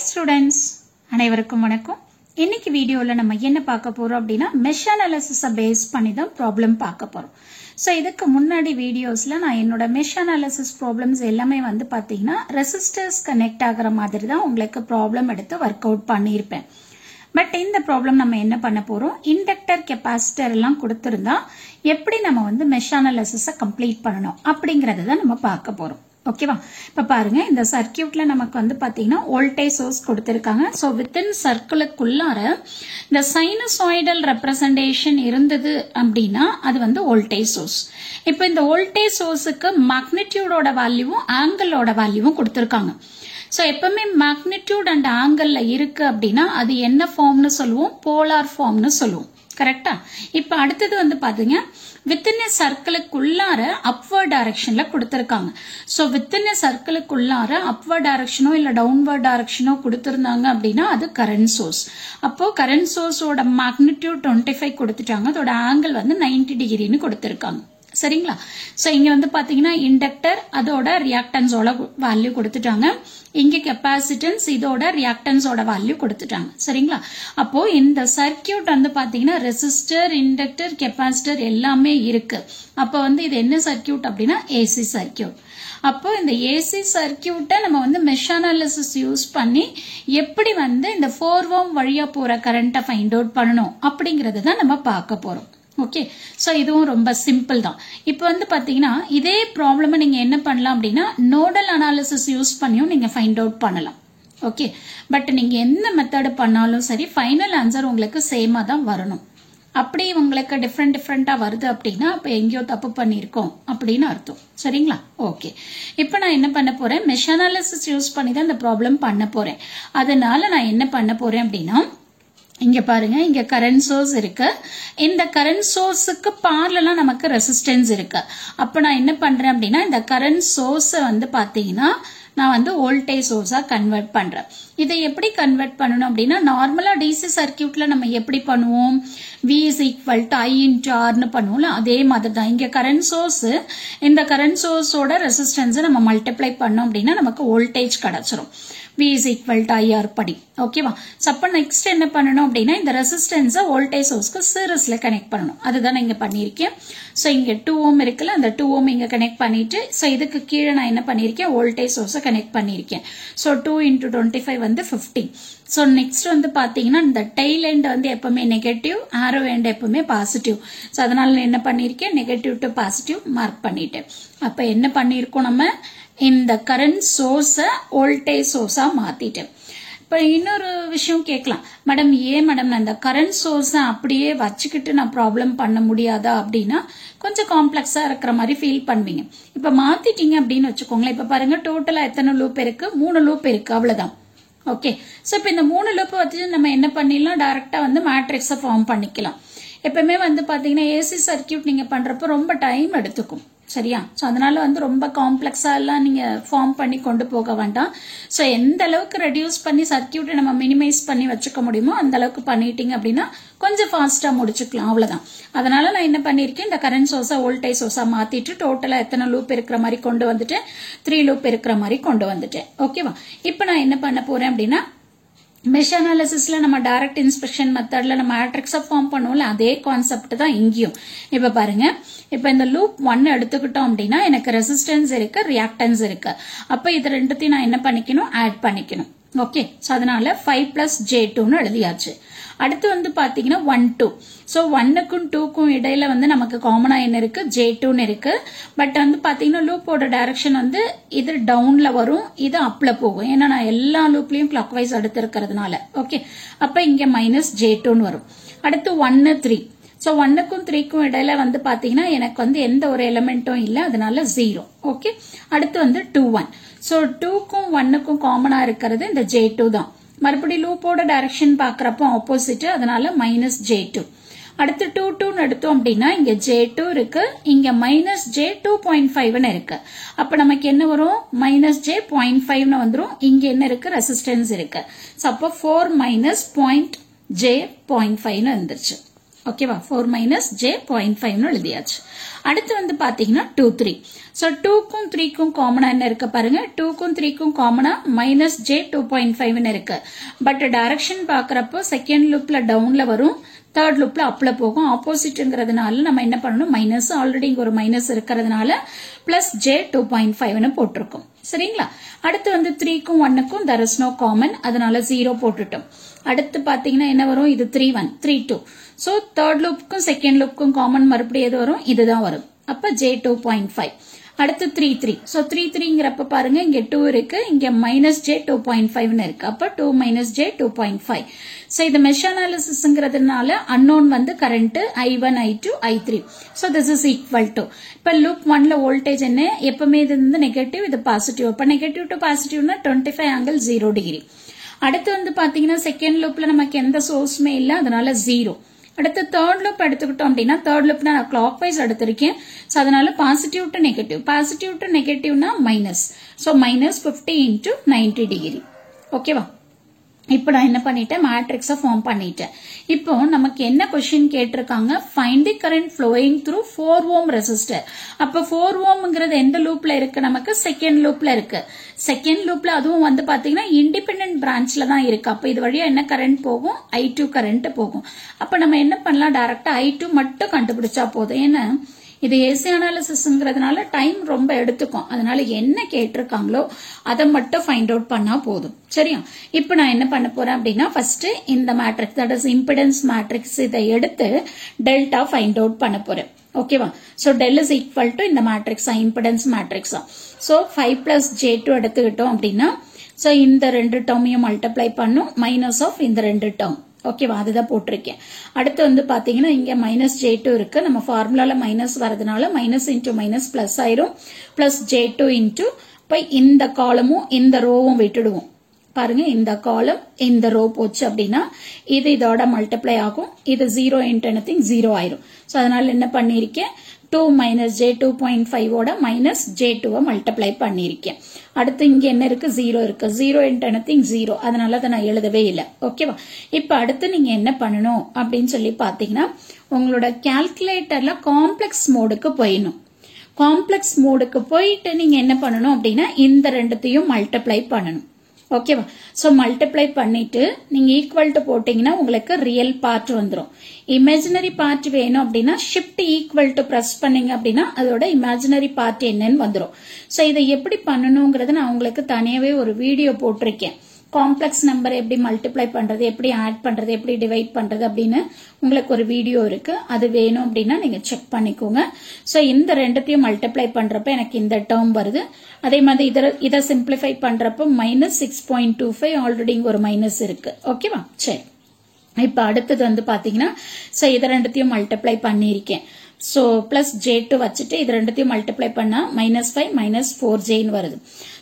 Students அனைவருக்கும் வணக்கம். இன்னைக்கு வீடியோல நம்ம என்ன பார்க்க போறோம் அப்படின்னா மெஷ் அனாலிசிஸை பேஸ் பண்ணி தான் ப்ராப்ளம் பார்க்க போறோம். ஸோ இதுக்கு முன்னாடி வீடியோஸ்ல நான் என்னோட மெஷ் அனாலிசிஸ் ப்ராப்ளம்ஸ் எல்லாமே வந்து பார்த்தீங்கன்னா ரெசிஸ்டர்ஸ் கனெக்ட் ஆகிற மாதிரி தான் உங்களுக்கு ப்ராப்ளம் எடுத்து ஒர்க் அவுட் பண்ணியிருப்பேன். பட் இந்த ப்ராப்ளம் நம்ம என்ன பண்ண போறோம், இண்டக்டர் கெப்பாசிட்டர் எல்லாம் கொடுத்திருந்தா எப்படி நம்ம வந்து மெஷ் அனாலிசிஸை கம்ப்ளீட் பண்ணணும் அப்படிங்கறத தான் நம்ம பார்க்க போறோம். ஓகேவா? இப்ப பாருங்க, இந்த சர்க்கியூட்ல நமக்கு வந்து பாத்தீங்கன்னா வோல்டேஜ் சோர்ஸ் கொடுத்திருக்காங்க. சோ வித்தின் சர்க்கிளுக்குள்ளார இந்த சைனசாய்டல் ரெப்ரசன்டேஷன் இருந்தது அப்படின்னா அது வந்து வோல்டேஜ் சோர்ஸ். இப்ப இந்த வோல்டேஜ் சோர்ஸுக்கு மேக்னிடியூடோட வேல்யூவும் ஆங்கிளோட வேல்யூவும் கொடுத்திருக்காங்க. சோ எப்பவுமே மேக்னிடியூட் அண்ட் ஆங்கிள் இருக்கு அப்படின்னா அது என்ன ஃபார்ம்னு சொல்லுவோம், போலார் ஃபார்ம்னு சொல்லுவோம். கரெக்டா? இப்ப அடுத்தது வந்து பாத்தீங்க, வித்தின் சர்க்கிளுக்குள்ளார அப்வர்ட் டைரக்ஷன்ல கொடுத்திருக்காங்க. சோ வித்தின் சர்க்கிளுக்குள்ளார அப்வர்ட் டைரக்ஷனோ இல்ல டவுன்வர்ட் டைரக்ஷனோ கொடுத்திருந்தாங்க அப்படின்னா அது கரண்ட் சோர்ஸ். அப்போ கரண்ட் சோர்ஸோட மேக்னிடியூட் 25 கொடுத்துட்டாங்க, அதோட ஆங்கிள் வந்து 90 டிகிரின்னு கொடுத்திருக்காங்க. சரிங்களா? சோ இங்க வந்து பாத்தீங்கன்னா இண்டக்டர் அதோட ரியாக்டன்ஸோட வேல்யூ கொடுத்துட்டாங்க, இங்க கெப்பாசிட்டன்ஸ் இதோட ரியாக்டன்ஸோட வேல்யூ கொடுத்துட்டாங்க. சரிங்களா? அப்போ இந்த சர்க்கியூட் வந்து பாத்தீங்கன்னா ரெசிஸ்டர், இண்டக்டர், கெப்பாசிட்டர் எல்லாமே இருக்கு. அப்போ வந்து இது என்ன சர்க்கியூட் அப்படின்னா ஏசி சர்க்கியூட். அப்போ இந்த ஏசி சர்க்கியூட்டை நம்ம வந்து மெஷ் அனாலிசிஸ் யூஸ் பண்ணி எப்படி வந்து இந்த 4 ஓம் வழியா போற கரண்ட்டை ஃபைண்ட் அவுட் பண்ணணும் அப்படிங்கறது தான் நம்ம பார்க்க போறோம். ஓகே, சோ இதுவும் ரொம்ப சிம்பிள் தான். இப்போ வந்து பாத்தீங்கன்னா இதே ப்ராப்ளம் நீங்க என்ன பண்ணலாம் அப்படின்னா நோடல் அனாலிசிஸ் யூஸ் பண்ணியும் நீங்க ஃபைண்ட் அவுட் பண்ணலாம். ஓகே, பட் நீங்க எந்த மெத்தட் பண்ணாலும் சரி ஃபைனல் ஆன்சர் உங்களுக்கு சேமா தான் வரணும். அப்படி உங்களுக்கு டிஃப்ரெண்டா வருது அப்படின்னா அப்ப எங்கேயோ தப்பு பண்ணிருக்கோம் அப்படின்னு அர்த்தம். சரிங்களா? ஓகே, இப்போ நான் என்ன பண்ண போறேன், மெஷ் அனாலிசிஸ் யூஸ் பண்ணி தான் இந்த ப்ராப்ளம் பண்ண போறேன். அதனால நான் என்ன பண்ண போறேன் அப்படின்னா, இங்க பாருங்க, இங்க கரண்ட் சோர்ஸ் இருக்கு, இந்த கரண்ட் சோர்ஸுக்கு பார்லலா நமக்கு ரெசிஸ்டன்ஸ் இருக்கு. அப்ப நான் என்ன பண்றேன் அப்படின்னா இந்த கரண்ட் சோர்ஸ் வந்து பாத்தீங்கன்னா நான் வந்து வோல்டேஜ் சோர்ஸா கன்வெர்ட் பண்றேன். இதை எப்படி கன்வெர்ட் பண்ணணும் அப்படின்னா நார்மலா டிசி சர்க்கியூட்ல நம்ம எப்படி பண்ணுவோம், V is equal to I into R னு பண்ணுவோம்ல, அதே மாதிரி தான் இங்க கரண்ட் சோர்ஸ், இந்த கரண்ட் சோர்ஸோட ரெசிஸ்டன்ஸ் நம்ம மல்டிப்ளை பண்ணோம் அப்படின்னா நமக்கு வோல்டேஜ் கிடைச்சிரும். V is equal to IR படி. ஓகேவா? அப்ப நெக்ஸ்ட் என்ன பண்ணணும் அப்படின்னா இந்த ரெசிஸ்டன்ஸை வோல்டேஜ் சோர்ஸ்க்கு சீரிஸ்ல கனெக்ட் பண்ணணும். அதுதான் நான் இங்க பண்ணிருக்கேன். சோ இங்க 2 ஓம் இருக்குல்ல, அந்த 2 ஓம் இங்க கனெக்ட் பண்ணிட்டு சோ இதுக்கு கீழே நான் என்ன பண்ணிருக்கேன், வோல்டேஜ் சோர்ஸை கனெக்ட் பண்ணிருக்கேன். சோ 2 into 25 வந்து 50. சோ நெக்ஸ்ட் வந்து பாத்தீங்கன்னா இந்த டெய்ல் எண்ட் வந்து எப்பவுமே நெகட்டிவ், ஆரோ எண்ட் எப்பவுமே பாசிட்டிவ். சோ அதனால நான் என்ன பண்ணிருக்கேன், நெகட்டிவ் டு பாசிட்டிவ் மார்க் பண்ணிட்டேன். அப்ப என்ன பண்ணிருக்கோம், நம்ம இந்த கரண்ட் சோர்ஸ வோல்டேஜ் சோர்ஸா மாத்திட்டேன். இப்ப இன்னொரு விஷயம் கேட்கலாம், மேடம் ஏன் மேடம் நான் இந்த கரண்ட் சோர்ஸ அப்படியே வச்சுக்கிட்டு நான் ப்ராப்ளம் பண்ண முடியாதா அப்படின்னா கொஞ்சம் காம்ப்ளெக்ஸா இருக்கிற மாதிரி ஃபீல் பண்ணுவீங்க. இப்ப மாத்திட்டீங்க அப்படின்னு வச்சுக்கோங்களேன். இப்ப பாருங்க, டோட்டலா எத்தனை லூப் இருக்கு, 3 லூப் இருக்கு, அவ்வளவுதான். ஓகே, சோ இப்ப இந்த 3 லூப் வச்சு நம்ம என்ன பண்ணிடலாம், டைரக்டா வந்து மேட்ரிக்ஸை ஃபார்ம் பண்ணிக்கலாம். எப்பவுமே வந்து பாத்தீங்கன்னா ஏசி சர்க்கியூட் நீங்க பண்றப்ப ரொம்ப டைம் எடுத்துக்கும். சரியா? சோ அதனால வந்து ரொம்ப காம்ப்ளெக்ஸா எல்லாம் நீங்க ஃபார்ம் பண்ணி கொண்டு போக வேண்டாம். சோ எந்த அளவுக்கு ரெடியூஸ் பண்ணி சர்க்கியூட்டை நம்ம மினிமைஸ் பண்ணி வச்சுக்க முடியுமோ அந்த அளவுக்கு பண்ணிட்டீங்க அப்படின்னா கொஞ்சம் ஃபாஸ்டா முடிச்சுக்கலாம், அவ்வளவுதான். அதனால நான் என்ன பண்ணிருக்கேன், இந்த கரண்ட் சோர்ஸா வோல்டேஜ் சோர்ஸா மாத்திட்டு டோட்டலா எத்தனை லூப் இருக்கிற மாதிரி கொண்டு வந்துட்டு 3 லூப் இருக்கிற மாதிரி கொண்டு வந்துட்டேன். ஓகேவா? இப்ப நான் என்ன பண்ண போறேன் அப்படின்னா மெஷ் அனாலிசிஸ்ல நம்ம டைரக்ட் இன்ஸ்பெக்ஷன் மெத்தட்ல நம்ம மேட்ரிக்ஸை ஃபார்ம் பண்ணுவோம்ல, அதே கான்செப்ட் தான் இங்கேயும். இப்ப பாருங்க, இப்ப இந்த லூப் 1 எடுத்துக்கிட்டோம் அப்படின்னா எனக்கு ரெசிஸ்டன்ஸ் இருக்கு, ரியாக்டன்ஸ் இருக்கு. அப்ப இது ரெண்டுத்தையும் நான் என்ன பண்ணிக்கணும், ஆட் பண்ணிக்கணும். ஓகே, சோ அதனால 5 plus J2 எழுதியாச்சு. அடுத்து வந்து பாத்தீங்கன்னா 1 2. சோ 1க்கும் 2க்கும் இடையில வந்து நமக்கு காமனா என்ன இருக்கு, J2 இருக்கு. பட் வந்து பாத்தீங்கன்னா லூப்போட டைரக்ஷன் வந்து இது டவுன்ல வரும், இது அப்ல போகும். ஏன்னா நான் எல்லா லூப்லயும் கிளாக் வைஸ் எடுத்து இருக்கிறதுனால. ஓகே, அப்ப இங்க மைனஸ் J2 வரும். அடுத்து 1 3. சோ 1க்கும் 3க்கும் இடையில வந்து பாத்தீங்கன்னா எனக்கு வந்து எந்த ஒரு எலிமெண்ட்டும் இல்ல, அதனால 0. ஓகே, அடுத்து வந்து 2 1. சோ 2க்கும் 1க்கும் காமனா இருக்கிறது இந்த J2 தான். மறுபடியும் லூப்போட டைரக்ஷன் பாக்குறப்போ ஆப்போசிட், அதனால மைனஸ் J2. அடுத்து 2 2 எடுத்தோம் அப்படின்னா இங்க J2 இருக்கு, இங்க மைனஸ் J2.5 இருக்கு. அப்ப நமக்கு என்ன வரும், மைனஸ் J.5 வந்துரும். இங்க என்ன இருக்கு, ரெசிஸ்டன்ஸ் இருக்கு. சோ அப்போ 4 மைனஸ் J.5 வந்துருச்சு. ஓகேவா 4 மைனஸ் ஜே 0.5 எழுதியாச்சு. அடுத்து வந்து பாத்தீங்கன்னா 2 3. சோ 2க்கும் 3க்கும் காமனா என்ன இருக்கு பாருங்க. 2க்கும் 3க்கும் காமனா மைனஸ் ஜே 2.5 இருக்கு. பட் டைரக்ஷன் பாக்குறப்போ செகண்ட் லூப்ல டவுன்ல வரும், தேர்ட் லூப்ல அப்ல போகும். ஆப்போசிட்ங்கிறதுனால நம்ம என்ன பண்ணணும், மைனஸ் ஆல்ரெடி இங்க ஒரு மைனஸ் இருக்கிறதுனால பிளஸ் ஜே 2.5 போட்டிருக்கோம். சரிங்களா? அடுத்து வந்து 3க்கும் 1க்கும் there is no common, அதனால 0 போட்டுட்டோம். அடுத்து பாத்தீங்கன்னா என்ன வரும், இது 3 1 3 2. சோ தேர்ட் லூப்புக்கும் செகண்ட் லூப்புக்கும் காமன் மறுபடியும் எது வரும், இதுதான் வரும். அப்ப ஜே 2.5. அடுத்து 3 3. சோ 3 3ங்கிறப்ப பாருங்க இங்க 2 இருக்கு, இங்க மைனஸ் ஜே 2.5 இருக்கு. அப்ப 2 மைனஸ் ஜே 2.5. சோ இது மெஷ் அனாலிசிஸ்ங்கிறதுனால அன்னோன் வந்து current I1 I2 I3. So this is equal to, இப்ப லூப் 1ல வோல்டேஜ் என்ன, எப்பவுமே இது வந்து நெகட்டிவ், இது பாசிட்டிவ். அப்ப நெகட்டிவ் டு பாசிட்டிவ்னா 25 ஆங்கிள் 0 டிகிரி. அடுத்து வந்து பாத்தீங்கன்னா செகண்ட் லூப்ல நமக்கு எந்த சோர்ஸுமே இல்ல, அதனால 0. அடுத்து தேர்ட் லூப் எடுத்துக்கிட்டோம் அப்படின்னா, தேர்ட் லூப்னா நான் கிளாக் வைஸ் எடுத்திருக்கேன். சோ அதனால positive to negative, positive to நெகட்டிவ்னா minus. So minus 50 into 90 degree. ஓகேவா? இப்போ நான் என்ன பண்ணிட்டேன், மேட்ரிக்ஸ ஃபார்ம் பண்ணிட்டேன். இப்போ நமக்கு என்ன क्वेश्चन கேட்டிருக்காங்க, ஃபைண்ட் தி current flowing through 4 ohm resistor. அப்ப 4 ஓம்ங்கிறது எந்த லூப்ல இருக்கு, நமக்கு செகண்ட் லூப்ல இருக்கு. செகண்ட் லூப்ல அதுவும் வந்து பாத்தீங்கன்னா இண்டிபெண்டன்ட் பிரான்ச்ல தான் இருக்கு. அப்ப இது வழியா என்ன கரண்ட் போகும், I2 கரண்ட் போகும். அப்ப நம்ம என்ன பண்ணலாம், டைரக்டா I2 மட்டும் கண்டுபிடிச்சா போதும். ஏன்னா இது ஏசி அனாலிசிஸ்ங்கிறதுனால டைம் ரொம்ப எடுத்துக்கும். அதனால என்ன கேட்டிருக்காங்களோ அதை மட்டும் ஃபைண்ட் அவுட் பண்ணா போதும். சரியா? இப்ப நான் என்ன பண்ண போறேன் அப்படின்னா, ஃபர்ஸ்ட் இந்த matrix, that is impedance matrix, இதை எடுத்து டெல்டா ஃபைண்ட் அவுட் பண்ண போறேன். ஓகேவா? So del is equal to இந்த மேட்ரிக்ஸா, இம்பிடன்ஸ் மேட்ரிக்ஸா. சோ 5 பிளஸ் J2 எடுத்துக்கிட்டோம் அப்படின்னா, சோ இந்த ரெண்டு டேர்மையும் மல்டிப்ளை பண்ணும், மைனஸ் ஆஃப் இந்த ரெண்டு டேர்ம். ஓகேவா? அதுதான் போட்டிருக்கேன். அடுத்து வந்து பாத்தீங்கன்னா இங்க மைனஸ் J2 இருக்கு. நம்ம ஃபார்முலால மைனஸ் வரதுனால மைனஸ் இன்டூ மைனஸ் பிளஸ் ஆயிரும். பிளஸ் J2 இன்டூ, இப்ப இந்த காலமும் இந்த ரோவும் விட்டுடுவோம். பாருங்க, இந்த காலம் இந்த ரோ போச்சு அப்படின்னா இது இதோட மல்டிப்ளை ஆகும். இது 0 இன்டூ எனிதிங் 0 ஆயிரும். சோ அதனால என்ன பண்ணிருக்கேன், 2 மைனஸ் ஜே 2.5 ஓட மைனஸ் J2 மல்டிப்ளை பண்ணிருக்கேன். அடுத்து இங்க என்ன இருக்கு, 0 இருக்கு. 0 இன்டூ எனிதிங் 0, அதனால அதை நான் எழுதவே இல்லை. ஓகேவா? இப்ப அடுத்து நீங்க என்ன பண்ணணும் அப்படின்னு சொல்லி பாத்தீங்கன்னா, உங்களோட கால்குலேட்டர்ல காம்ப்ளெக்ஸ் மோடுக்கு போயிடணும். காம்ப்ளெக்ஸ் மோடுக்கு போயிட்டு நீங்க என்ன பண்ணணும் அப்படின்னா, இந்த ரெண்டுத்தையும் மல்டிப்ளை பண்ணணும். ஓகேவா? சோ மல்டிப்ளை பண்ணிட்டு நீங்க ஈக்குவல் டு போட்டீங்கன்னா உங்களுக்கு ரியல் பார்ட் வந்துரும். இமேஜினரி பார்ட் வேணும் அப்படின்னா ஷிஃப்ட் ஈக்குவல் டு பிரஸ் பண்ணீங்க அப்படின்னா அதோட இமேஜினரி பார்ட் என்னன்னு வந்துரும். சோ இதை எப்படி பண்ணணுங்கிறத நான் உங்களுக்கு தனியாவே ஒரு வீடியோ போட்டிருக்கேன். காம்ப்ளெக்ஸ் நம்பர் எப்படி மல்டிப்ளை பண்றது, எப்படி ஆட் பண்றது, எப்படி டிவைட் பண்றது அப்படின்னு உங்களுக்கு ஒரு வீடியோ இருக்கு. அது வேணும் அப்படின்னா நீங்க செக் பண்ணிக்கோங்க. சோ இந்த ரெண்டுத்தையும் மல்டிப்ளை பண்றப்ப எனக்கு இந்த டேர்ம் வருது. அதே மாதிரி இதை சிம்பிளிஃபை பண்றப்ப மைனஸ் 6.25, ஆல்ரெடி இங்க ஒரு மைனஸ் இருக்கு. ஓகேவா? சரி, இப்ப அடுத்தது வந்து பாத்தீங்கன்னா, சோ இதை ரெண்டுத்தையும் மல்டிப்ளை பண்ணிருக்கேன். சோ பிளஸ் J2 வச்சுட்டு இது ரெண்டுத்தையும் மல்டிப்ளை பண்ணா மைனஸ் 5 மைனஸ் 4Jன்னு வருது.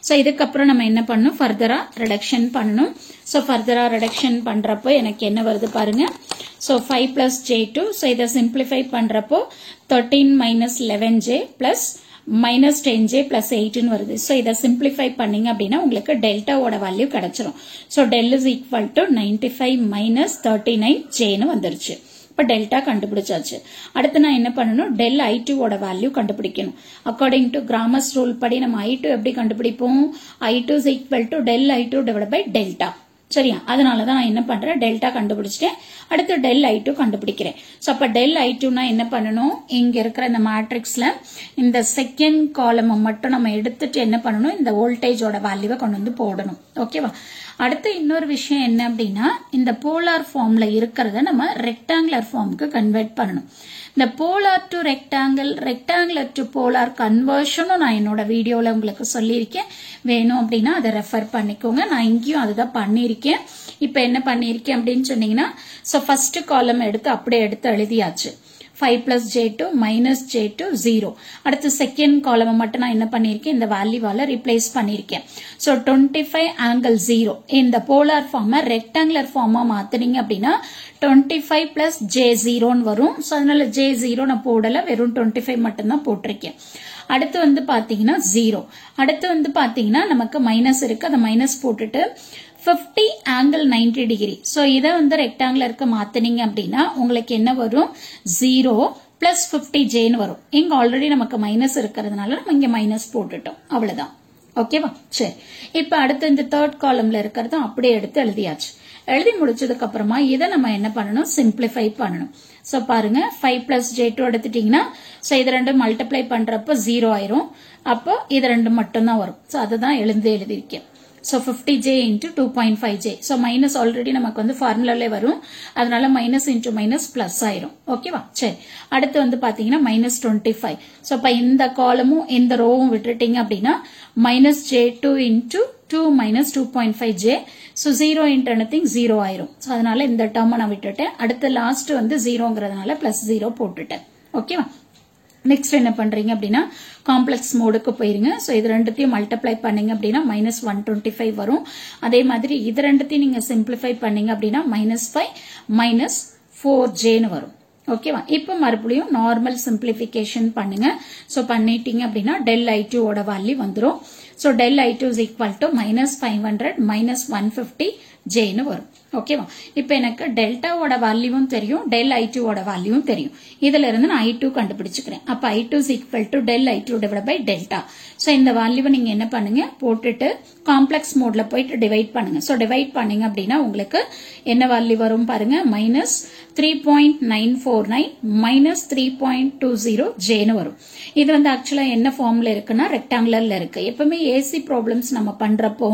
சோ இதுக்கப்புறம் நம்ம என்ன பண்ணணும், ஃபர்தரா ரிடக்ஷன் பண்ணணும். சோ ஃபர்தரா ரிடக்ஷன் பண்றப்போ எனக்கு என்ன வருது பாருங்க. சோ 5 பிளஸ் J2, சோ இதை சிம்பிளிஃபை பண்றப்போ 13 minus 11J plus minus 10J plus 8ன்னு வருது. சோ இதை சிம்பிளிஃபை பண்ணீங்க அப்படின்னா உங்களுக்கு டெல்டாவோட வேல்யூ கிடைச்சிரும். So del is equal to 95 minus 39Jன்னு வந்துருச்சு. இப்ப டெல்டா கண்டுபிடிச்சாச்சு. அடுத்து நான் என்ன பண்ணணும், டெல் I2 ஓட வேல்யூ கண்டுபிடிக்கணும். அக்கார்டிங் டு கிராமர்ஸ் ரூல் படி நம்ம I2 எப்படி கண்டுபிடிப்போம், I2 is equal to del I2 divided by delta. சரியா? அதனாலதான் நான் என்ன பண்றேன், டெல்டா கண்டுபிடிச்சிட்டேன். அடுத்து del I2 கண்டுபிடிக்கிறேன். சோ அப்ப del I2 நான் என்ன பண்ணணும், இங்க இருக்கிற இந்த மேட்ரிக்ஸ்ல இந்த செகண்ட் காலம் மட்டும் நம்ம எடுத்துட்டு என்ன பண்ணணும், இந்த வோல்டேஜோட வேல்யூவை கொண்டு வந்து போடணும். ஓகேவா? அடுத்து இன்னொரு விஷயம் என்ன அப்படின்னா, இந்த போலார் ஃபார்ம்ல இருக்கிறத நம்ம ரெக்டாங்குலர் ஃபார்முக்கு கன்வெர்ட் பண்ணணும். இந்த polar to rectangle, rectangular to polar கன்வர்ஷனும் நான் என்னோட வீடியோல உங்களுக்கு சொல்லியிருக்கேன். வேணும் அப்படின்னா அதை ரெஃபர் பண்ணிக்கோங்க. நான் இங்கேயும் அதுதான் பண்ணியிருக்கேன். இப்ப என்ன பண்ணியிருக்கேன் அப்படின்னு சொன்னீங்கன்னா, சோ ஃபர்ஸ்ட் காலம் எடுத்து அப்படியே எடுத்து எழுதியாச்சு. 5 plus J2 minus J2 0. அடுத்து செகண்ட் காலம் மட்டும் நான் என்ன பண்ணிருக்கேன், இந்த வேல்யூவால ரீப்ளேஸ் பண்ணிருக்கேன். சோ 25 angle 0 இந்த போலார் ஃபார்மை ரெக்டாங்குலர் ஃபார்மா மாத்துனீங்க அப்படின்னா 25 plus J0 வரும். சோ அதனால J0 நான் போடல, வெறும் 25 மட்டும் தான் போட்டிருக்கேன். அடுத்து வந்து பாத்தீங்கன்னா 0. அடுத்து வந்து பாத்தீங்கன்னா நமக்கு மைனஸ் இருக்கு, அதை மைனஸ் போட்டுட்டு 50 angle 90 degree. So இதை வந்து ரெக்டாங்குலருக்கு மாத்தினீங்க அப்படின்னா உங்களுக்கு என்ன வரும்? 0 plus 50j வரும். இங்க ஆல்ரெடி நமக்கு மைனஸ் இருக்கிறதுனால நம்ம இங்க மைனஸ் போட்டுட்டோம், அவ்வளவுதான். ஓகேவா? சரி, இப்ப அடுத்து இந்த தேர்ட் காலம்ல இருக்கிறதும் அப்படியே எடுத்து எழுதியாச்சு. எழுதி முடிச்சதுக்கு அப்புறமா இதை நம்ம என்ன பண்ணணும்? சிம்பிளிஃபை பண்ணணும். சோ பாருங்க, 5 plus j2 எடுத்துட்டீங்கன்னா சோ இது ரெண்டும் மல்டிப்ளை பண்றப்ப 0 ஆயிரும். அப்போ இது ரெண்டும் மட்டும் தான் வரும். சோ அதுதான் எழுதியிருக்கேன். So 50j into 2.5j. So minus already நமக்கு வந்து ஃபார்முலாலே வரும், அதனால minus into minus plus ஆயிரும். ஓகேவா? சரி, அடுத்து வந்து பாத்தீங்கன்னா minus 25. So இப்ப இந்த காலமும் இந்த ரோவும் விட்டுட்டீங்க அப்படின்னா minus j2 into 2 minus 2.5j. So 0 into anything 0 ஆயிரும். So அதனால இந்த டேர்மை நான் விட்டுட்டேன். அடுத்து லாஸ்ட் வந்து 0ங்கிறதுனால plus 0 போட்டுட்டேன். ஓகேவா? நெக்ஸ்ட் என்ன பண்றீங்க அப்படின்னா காம்ப்ளெக்ஸ் மோடுக்கு போயிருங்க. சோ இது ரெண்டுத்தையும் மல்டிப்ளை பண்ணீங்க அப்படின்னா minus 125 வரும். அதே மாதிரி இது ரெண்டுத்தையும் நீங்க சிம்பிளிஃபை பண்ணீங்க அப்படின்னா -5 minus 4j வரும். ஓகேவா? இப்ப மறுபடியும் நார்மல் சிம்பிளிஃபிகேஷன் பண்ணுங்க. சோ பண்ணிட்டீங்க அப்படின்னா del i2 ஓட வேல்யூ வந்துரும். So del i2 is equal to -500 minus 150 j வரும். ஓகேவா? இப்ப எனக்கு டெல்டாவோட வேல்யூவும் தெரியும், del i2 ஓட வேல்யூவும் தெரியும். இதுல இருந்து நான் i2 கண்டுபிடிச்சுக்கிறேன். அப்ப i2 is equal to del i2 divided by delta. So இந்த வேல்யூவை நீங்க என்ன பண்ணுங்க? போட்டுட்டு காம்ப்ளெக்ஸ் மோட்ல போயிட்டு டிவைட் பண்ணுங்க. சோ டிவைட் பண்ணீங்க அப்படின்னா உங்களுக்கு என்ன வேல்யூ வரும் பாருங்க? -3.949 minus 3.20 j வரும். இது வந்து ஆக்சுவலா என்ன ஃபார்ம்ல இருக்குன்னா ரெக்டாங்குலர்ல இருக்கு. எப்பவுமே ஏசி ப்ராப்ளம்ஸ் நம்ம பண்றப்போ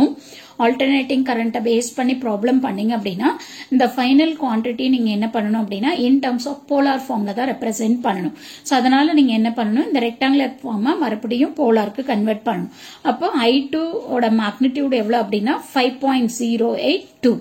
ஆல்டர்னேட்டிங் கரண்ட்டை பேஸ் பண்ணி ப்ராப்ளம் பண்ணீங்க அப்படின்னா இந்த ஃபைனல் குவான்டிட்டி நீங்க என்ன பண்ணணும் அப்படின்னா இன் டர்ம்ஸ் ஆஃப் போலார் ஃபார்ம்ல தான் ரெப்ரசென்ட் பண்ணணும். சோ அதனால நீங்க என்ன பண்ணணும்? இந்த ரெக்டாங்குலர் ஃபார்மை மறுபடியும் போலாருக்கு கன்வெர்ட் பண்ணணும். அப்போ i2 ஓட மேக்னிடியூட் எவ்வளவு அப்படின்னா 5.082.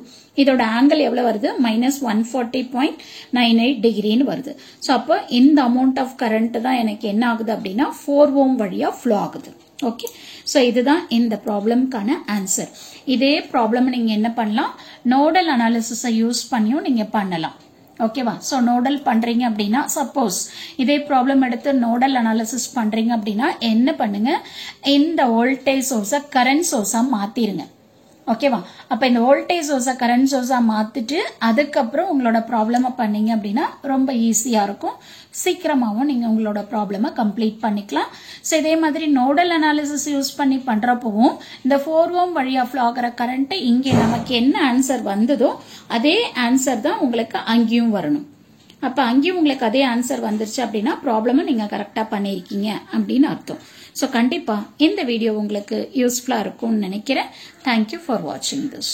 இதோட ஆங்கிள் எவ்வளவு வருது? -140.98 டிகிரின்னு வருது. சோ அப்போ இந்த அமௌண்ட் ஆஃப் கரண்ட் தான் எனக்கு என்ன ஆகுது அப்படின்னா 4 ohm வழியா ஃப்ளோ ஆகுது. ஓகே, சோ இதுதான் இந்த ப்ராப்ளம்கான ஆன்சர். இதே ப்ராப்ளம் நீங்க என்ன பண்ணலாம்? நோடல் அனாலிசிஸை யூஸ் பண்ணியும் நீங்க பண்ணலாம். ஓகேவா? சோ நோடல் பண்றீங்க அப்படின்னா சப்போஸ் இதே ப்ராப்ளம் எடுத்து நோடல் அனாலிசிஸ் பண்றீங்க அப்படின்னா என்ன பண்ணுங்க? இந்த வோல்டேஜ் சோர்ஸை கரண்ட் சோர்ஸா மாத்திருங்க. ஓகேவா? அப்ப இந்த வோல்டேஜ் சோர்ஸை கரண்ட் சோர்ஸா மாத்திட்டு அதுக்கப்புறம் உங்களோட ப்ராப்ளம் பண்ணீங்க அப்படின்னா ரொம்ப ஈஸியா இருக்கும். சீக்கிரமாவும் நீங்க உங்களோட ப்ராப்ளம் கம்ப்ளீட் பண்ணிக்கலாம். சோ இதே மாதிரி நோடல் அனாலிசிஸ் யூஸ் பண்ணி பண்றப்பவும் இந்த 4 ohm வழியா ஃப்ளோ ஆகிற கரண்ட் இங்கே நமக்கு என்ன ஆன்சர் வந்ததோ அதே ஆன்சர் தான் உங்களுக்கு அங்கேயும் வரணும். அப்ப அங்கேயும் உங்களுக்கு அதே ஆன்சர் வந்துருச்சு அப்படின்னா ப்ராப்ளம் நீங்க கரெக்டா பண்ணிருக்கீங்க அப்படின்னு அர்த்தம். சோ கண்டிப்பா இந்த வீடியோ உங்களுக்கு யூஸ்ஃபுல்லா இருக்கும்னு நினைக்கிறேன். தேங்க்யூ ஃபார் வாட்சிங் திஸ்.